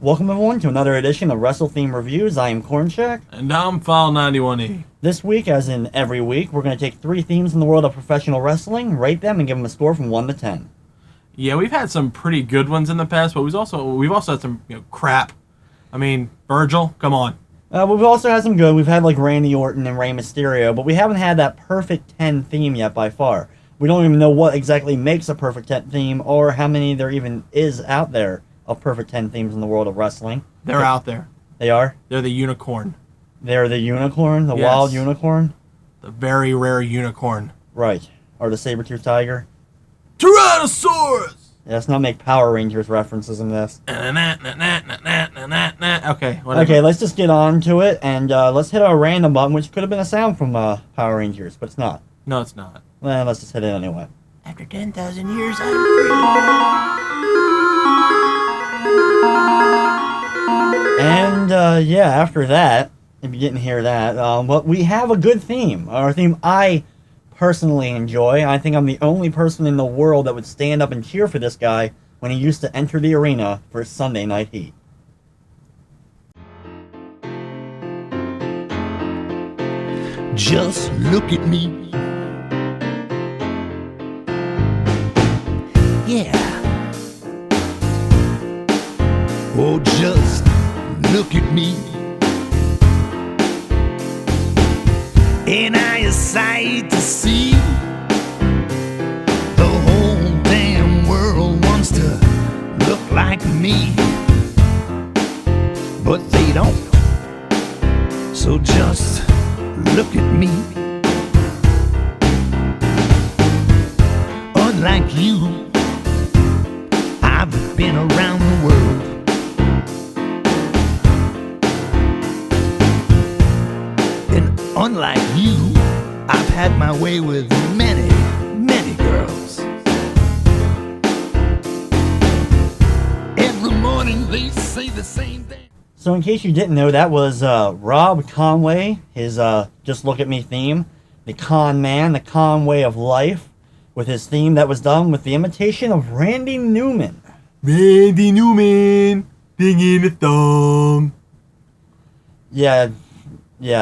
Welcome everyone to another edition of Wrestle Theme Reviews. I am Cornshaq. And I'm File91e. This week, as in every week, we're going to take 3 themes in the world of professional wrestling, rate them, and give them a score from 1 to 10. Yeah, we've had some pretty good ones in the past, but we've also had some crap. I mean, Virgil, come on. We've also had some good. We've had like Randy Orton and Rey Mysterio, but we haven't had that perfect 10 theme yet by far. We don't even know what exactly makes a perfect 10 theme or how many there even is out there of perfect 10 themes in the world of wrestling. They're out there. They are? They're the unicorn. They're the unicorn? The Yes. wild unicorn? The very rare unicorn. Right. Or the saber-toothed tiger? Tyrannosaurus! Yeah, let's not make Power Rangers references in this. Okay, whatever. Okay, let's just get on to it, and let's hit our random button, which could have been a sound from Power Rangers, but it's not. No, it's not. Well, let's just hit it anyway. After 10,000 years, I'm free. And, yeah, after that, if you didn't hear that, but we have a good theme. Our theme I personally enjoy. I think I'm the only person in the world that would stand up and cheer for this guy when he used to enter the arena for Sunday Night Heat. Just look at me. Yeah. Oh, just look at me. Ain't I a sight to see? The whole damn world wants to look like me, but they don't. So just look at me. Unlike you, I've been around the world. And unlike you, I've had my way with many, many girls. Every morning they say the same thing. So in case you didn't know, that was Rob Conway, his Just Look At Me theme. The Conman, the Conway of life, with his theme that was done with the imitation of Randy Newman. Randy Newman, thing in the thumb. Yeah,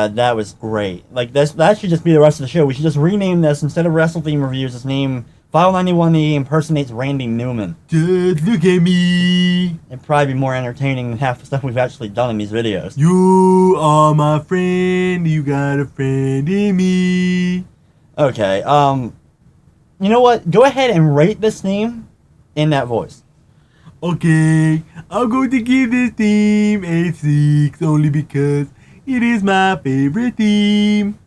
that was great. Like, that should just be the rest of the show. We should just rename this, instead of Wrestle Theme Reviews, just name File91e impersonates Randy Newman. Just look at me. It'd probably be more entertaining than half the stuff we've actually done in these videos. You are my friend, you got a friend in me. Okay, you know what? Go ahead and rate this theme in that voice. Okay, I'm going to give this theme a 6 only because it is my favorite theme.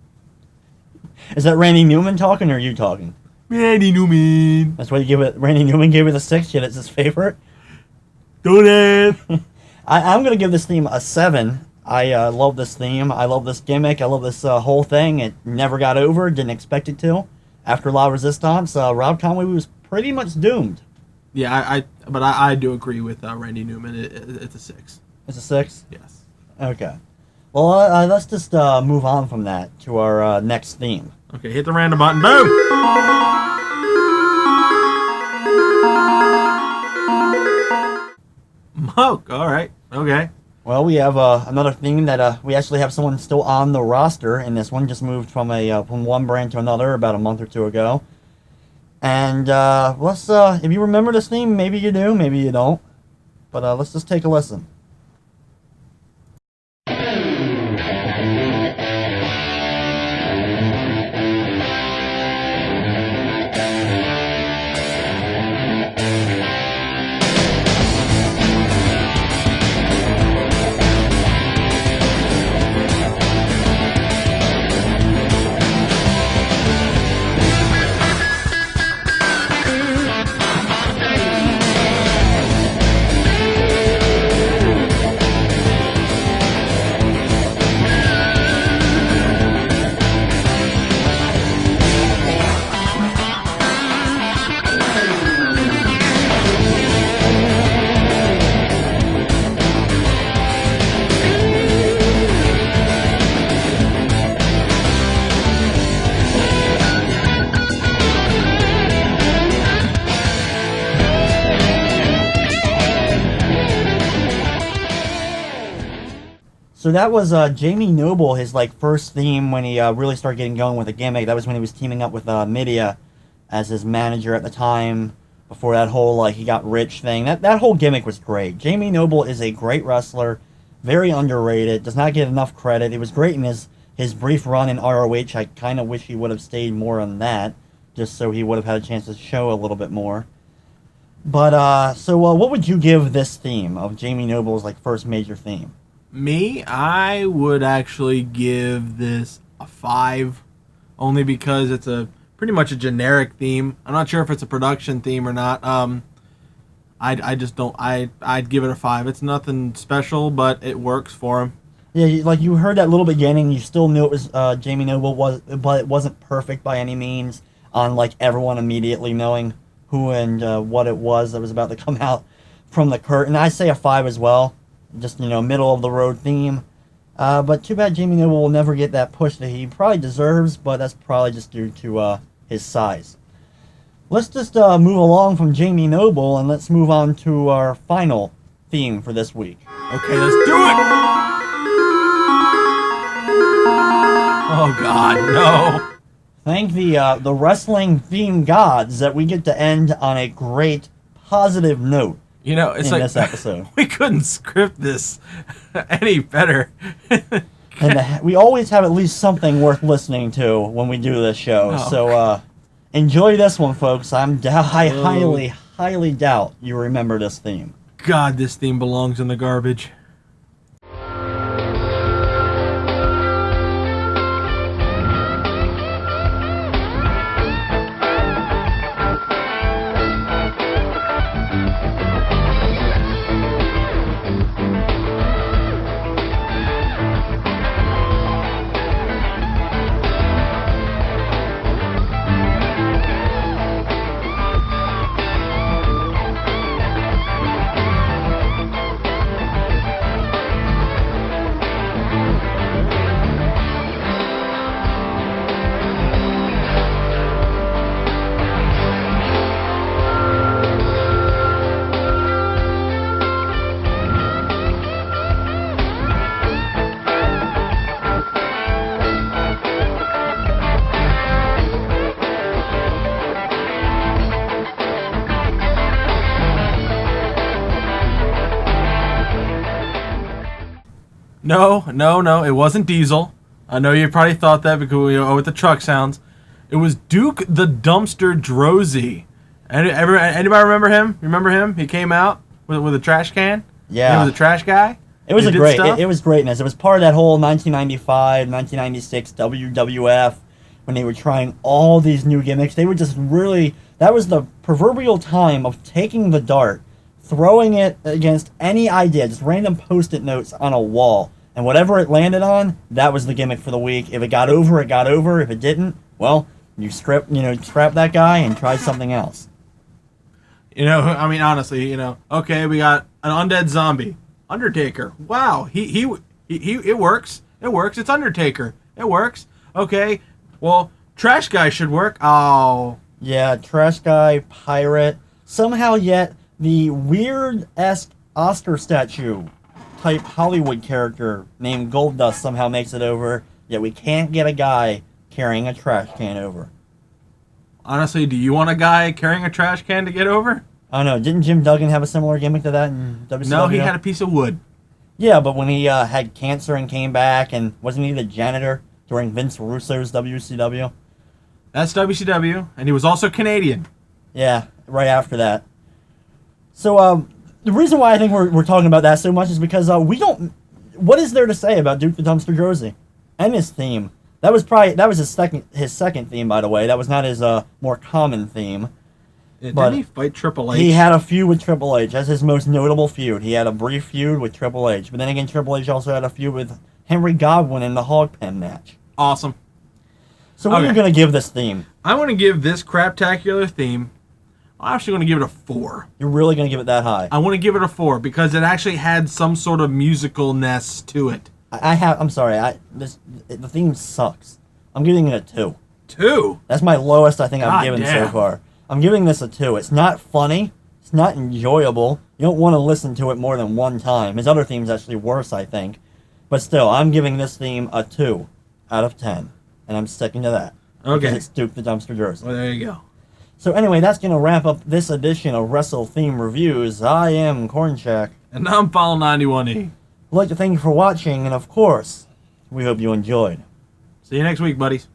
Is that Randy Newman talking or you talking? Randy Newman. That's why you give it. Randy Newman gave it a 6. Yet it's his favorite. Don't ask. I'm gonna give this theme a 7. I love this theme. I love this gimmick. I love this whole thing. It never got over. Didn't expect it to. After La Resistance, Rob Conway was pretty much doomed. Yeah, but I do agree with Randy Newman. It's a 6. It's a 6. Yes. Okay. Well, let's just move on from that to our next theme. Okay, hit the random button. Boom. Oh, all right. Okay. Well, we have another theme that we actually have someone still on the roster in this one. Just moved from one brand to another about a month or 2 ago. And let's if you remember this theme, maybe you do, maybe you don't. But let's just take a listen. So that was Jamie Noble, his like first theme when he really started getting going with a gimmick. That was when he was teaming up with Midia as his manager at the time. Before that whole like he got rich thing, that whole gimmick was great. Jamie Noble is a great wrestler, very underrated. Does not get enough credit. It was great in his brief run in ROH. I kind of wish he would have stayed more on that, just so he would have had a chance to show a little bit more. But so what would you give this theme of Jamie Noble's like first major theme? Me, I would actually give this a 5, only because it's pretty much a generic theme. I'm not sure if it's a production theme or not. I just don't. I'd give it a 5. It's nothing special, but it works for him. Yeah, like you heard that little beginning, you still knew it was Jamie Noble, but it wasn't perfect by any means. On like everyone immediately knowing who and what it was that was about to come out from the curtain. I say a 5 as well. Just, middle of the road theme. But too bad Jamie Noble will never get that push that he probably deserves, but that's probably just due to his size. Let's just move along from Jamie Noble, and let's move on to our final theme for this week. Okay, let's do it! Oh, God, no. Thank the wrestling theme gods that we get to end on a great, positive note. It's in like this episode. We couldn't script this any better. And we always have at least something worth listening to when we do this show. Oh, so enjoy this one, folks. I highly doubt you remember this theme. God, this theme belongs in the garbage. No, it wasn't Diesel. I know you probably thought that because with the truck sounds. It was Duke the Dumpster Droese. Anybody remember him? Remember him? He came out with a trash can. Yeah, he was a trash guy. It was it was greatness. It was part of that whole 1995, 1996 WWF when they were trying all these new gimmicks. They were just really, that was the proverbial time of taking the dart, throwing it against any idea, just random post-it notes on a wall. And whatever it landed on, that was the gimmick for the week. If it got over, it got over. If it didn't, well, you scrap that guy and try something else. Honestly, okay, we got an undead zombie. Undertaker. Wow, it works. It works. It's Undertaker. It works. Okay, well, trash guy should work. Oh. Yeah, trash guy, pirate. Somehow yet the weird-esque Oscar statue type Hollywood character named Goldust somehow makes it over, yet we can't get a guy carrying a trash can over. Honestly, do you want a guy carrying a trash can to get over? I don't know. Didn't Jim Duggan have a similar gimmick to that in WCW? No, he had a piece of wood. Yeah, but when he had cancer and came back, and wasn't he the janitor during Vince Russo's WCW? That's WCW, and he was also Canadian. Yeah, right after that. So, the reason why I think we're talking about that so much is because we don't... What is there to say about Duke the Dumpster Droese and his theme? That was his second theme, by the way. That was not his more common theme. Didn't he fight Triple H? He had a feud with Triple H. That's his most notable feud. He had a brief feud with Triple H. But then again, Triple H also had a feud with Henry Godwin in the Hog Pen match. Awesome. So what are you going to give this theme? I'm going to give this craptacular theme, I'm actually going to give it a 4. You're really going to give it that high? I want to give it a 4 because it actually had some sort of musicalness to it. I'm sorry. The theme sucks. I'm giving it a 2. 2? That's my lowest I think I've given so far. I'm giving this a 2. It's not funny. It's not enjoyable. You don't want to listen to it more than one time. His other theme's actually worse, I think. But still, I'm giving this theme a 2 out of 10. And I'm sticking to that. Okay. Because it's Duke the Dumpster Jersey. Well, there you go. So anyway, that's going to wrap up this edition of Wrestle Theme Reviews. I am Cornshaq. And I'm File91e. I'd like to thank you for watching, and of course, we hope you enjoyed. See you next week, buddies.